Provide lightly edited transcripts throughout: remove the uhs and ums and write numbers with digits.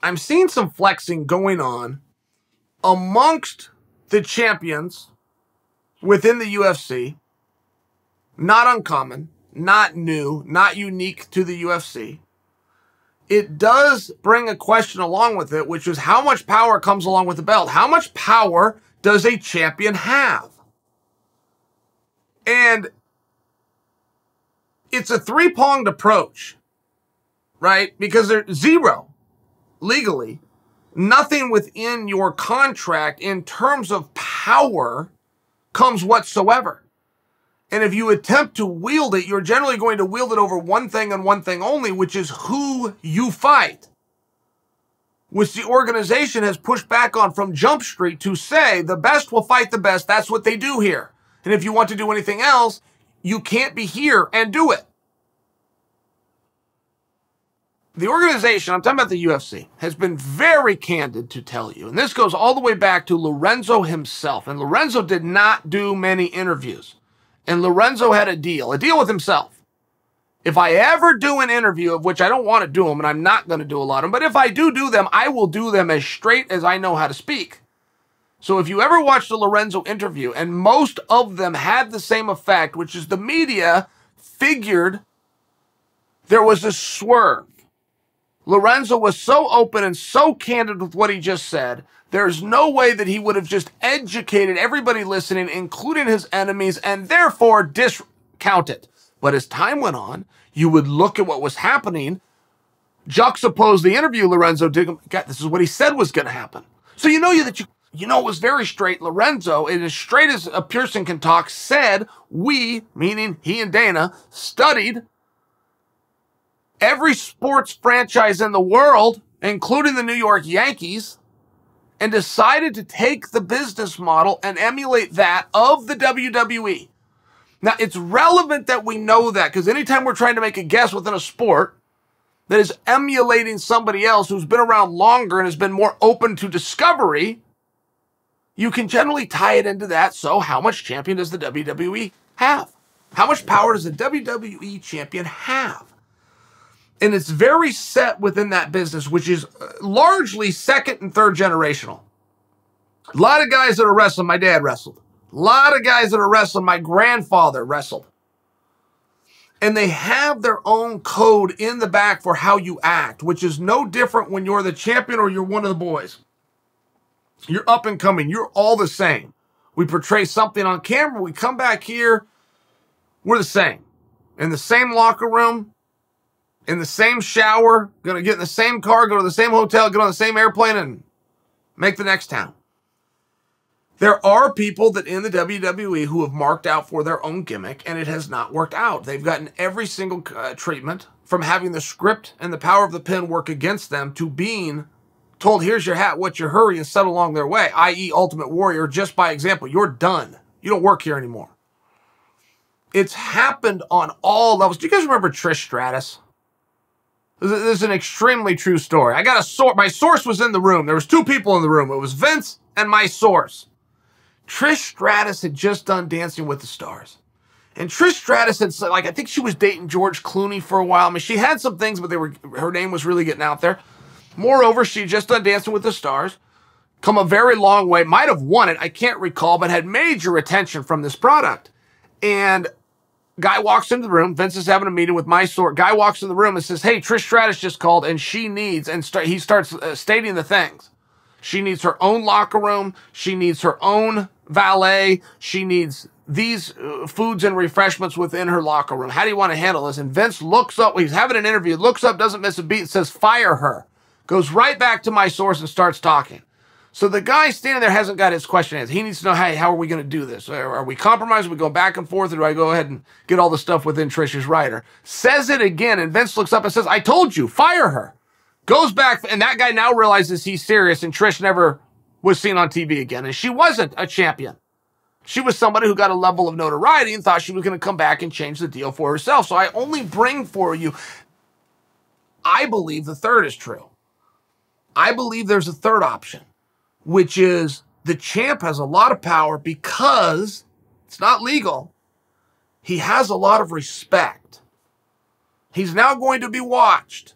I'm seeing some flexing going on amongst the champions within the UFC. Not uncommon, not new, not unique to the UFC. It does bring a question along with it, which is how much power comes along with the belt? How much power does a champion have? And it's a three-pronged approach, right? Because there's zero, legally, nothing within your contract in terms of power comes whatsoever. And if you attempt to wield it, you're generally going to wield it over one thing and one thing only, which is who you fight, which the organization has pushed back on from Jump Street to say the best will fight the best. That's what they do here. And if you want to do anything else, you can't be here and do it. The organization, I'm talking about the UFC, has been very candid to tell you, and this goes all the way back to Lorenzo himself. And Lorenzo did not do many interviews. And Lorenzo had a deal with himself. If I ever do an interview, of which I don't want to do them, and I'm not going to do a lot of them, but if I do them, I will do them as straight as I know how to speak. So if you ever watched a Lorenzo interview, and most of them had the same effect, which is the media figured there was a swerve. Lorenzo was so open and so candid with what he just said, there's no way that he would have just educated everybody listening, including his enemies, and therefore discount it. But as time went on, you would look at what was happening, juxtapose the interview Lorenzo did. God, this is what he said was going to happen. So you know it was very straight. Lorenzo, and as straight as a Pearson can talk, said we, meaning he and Dana, studied every sports franchise in the world, including the New York Yankees, and decided to take the business model and emulate that of the WWE. Now, it's relevant that we know that, because anytime we're trying to make a guess within a sport that is emulating somebody else who's been around longer and has been more open to discovery, you can generally tie it into that. So how much champion does the WWE have? How much power does the WWE champion have? And it's very set within that business, which is largely second and third generational. A lot of guys that are wrestling, my dad wrestled. A lot of guys that are wrestling, my grandfather wrestled. And they have their own code in the back for how you act, which is no different when you're the champion or you're one of the boys. You're up and coming. You're all the same. We portray something on camera. We come back here. We're the same. In the same locker room. In the same shower, going to get in the same car, go to the same hotel, get on the same airplane, and make the next town. There are people that in the WWE who have marked out for their own gimmick, and it has not worked out. They've gotten every single treatment, from having the script and the power of the pen work against them to being told, here's your hat, what's your hurry, and set along their way, i.e. Ultimate Warrior, just by example. You're done. You don't work here anymore. It's happened on all levels. Do you guys remember Trish Stratus? This is an extremely true story. I got a source. My source was in the room. There was two people in the room. It was Vince and my source. Trish Stratus had just done Dancing with the Stars. And Trish Stratus had, I think she was dating George Clooney for a while. I mean, she had some things, but her name was really getting out there. Moreover, she had just done Dancing with the Stars. Come a very long way. Might have won it. I can't recall, but had major attention from this product. And guy walks into the room. Vince is having a meeting with my source. Guy walks in the room and says, hey, Trish Stratus just called, and she needs, and he starts stating the things. She needs her own locker room. She needs her own valet. She needs these foods and refreshments within her locker room. How do you want to handle this? And Vince looks up. He's having an interview. Looks up, doesn't miss a beat, says, fire her. Goes right back to my source and starts talking. So the guy standing there hasn't got his question answered. He needs to know, hey, how are we going to do this? Are we compromised? Are we going back and forth? Or do I go ahead and get all the stuff within Trish's rider? Says it again, and Vince looks up and says, I told you, fire her. Goes back, and that guy now realizes he's serious, and Trish never was seen on TV again. And she wasn't a champion. She was somebody who got a level of notoriety and thought she was going to come back and change the deal for herself. So I only bring for you, I believe the third is true. I believe there's a third option, which is the champ has a lot of power because it's not legal. He has a lot of respect. He's now going to be watched.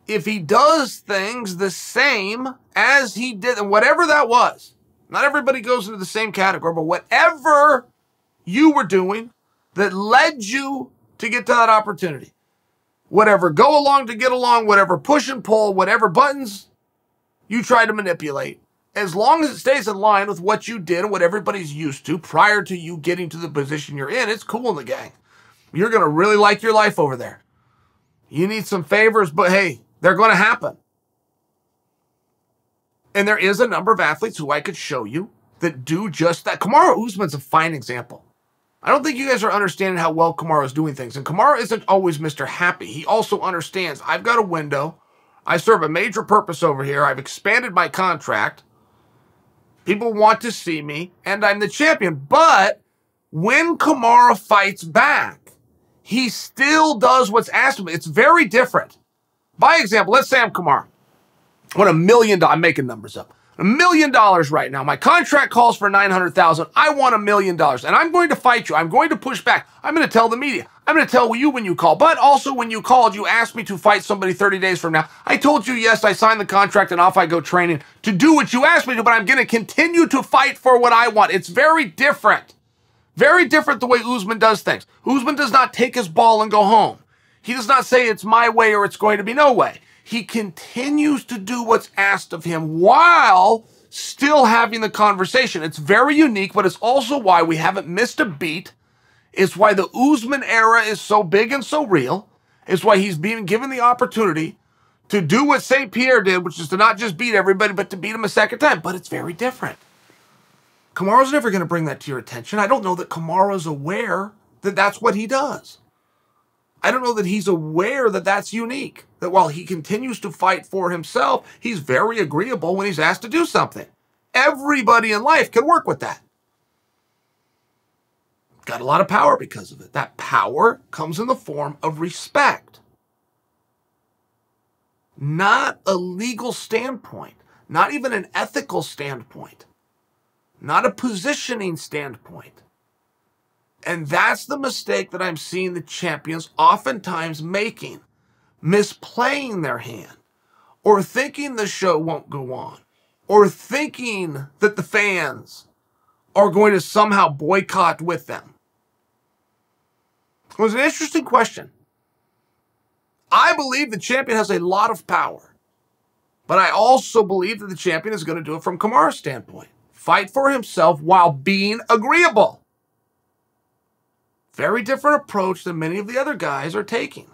if he does things the same as he did, and whatever that was, not everybody goes into the same category, but whatever you were doing that led you to get to that opportunity, whatever go along to get along, whatever push and pull, whatever buttons you try to manipulate, as long as it stays in line with what you did and what everybody's used to prior to you getting to the position you're in, it's cool in the gang. You're going to really like your life over there. You need some favors, but hey, they're going to happen. And there is a number of athletes who I could show you that do just that. Kamaru Usman's a fine example. I don't think you guys are understanding how well Kamaru is doing things. And Kamaru isn't always Mr. Happy. He also understands, I've got a window. I serve a major purpose over here. I've expanded my contract. People want to see me, and I'm the champion. But when Kamaru fights back, he still does what's asked of him. It's very different. By example, let's say I'm Kamaru. I want $1 million. I'm making numbers up. $1 million right now. My contract calls for $900,000. I want $1 million. And I'm going to fight you. I'm going to push back. I'm going to tell the media. I'm going to tell you when you call. But also when you called, you asked me to fight somebody 30 days from now. I told you, yes, I signed the contract and off I go training to do what you asked me to, but I'm going to continue to fight for what I want. It's very different. Very different the way Usman does things. Usman does not take his ball and go home. He does not say it's my way or it's going to be no way. He continues to do what's asked of him while still having the conversation. It's very unique, but it's also why we haven't missed a beat. It's why the Usman era is so big and so real. It's why he's being given the opportunity to do what St. Pierre did, which is to not just beat everybody, but to beat him a second time. But it's very different. Kamaru's never going to bring that to your attention. I don't know that Kamaru's aware that that's what he does. I don't know that he's aware that that's unique. That while he continues to fight for himself, he's very agreeable when he's asked to do something. Everybody in life can work with that. Got a lot of power because of it. That power comes in the form of respect. Not a legal standpoint. Not even an ethical standpoint. Not a positioning standpoint. And that's the mistake that I'm seeing the champions oftentimes making. Misplaying their hand. Or thinking the show won't go on. Or thinking that the fans are going to somehow boycott with them. It was an interesting question. I believe the champion has a lot of power. But I also believe that the champion is going to do it from Kamaru's standpoint. Fight for himself while being agreeable. Very different approach than many of the other guys are taking.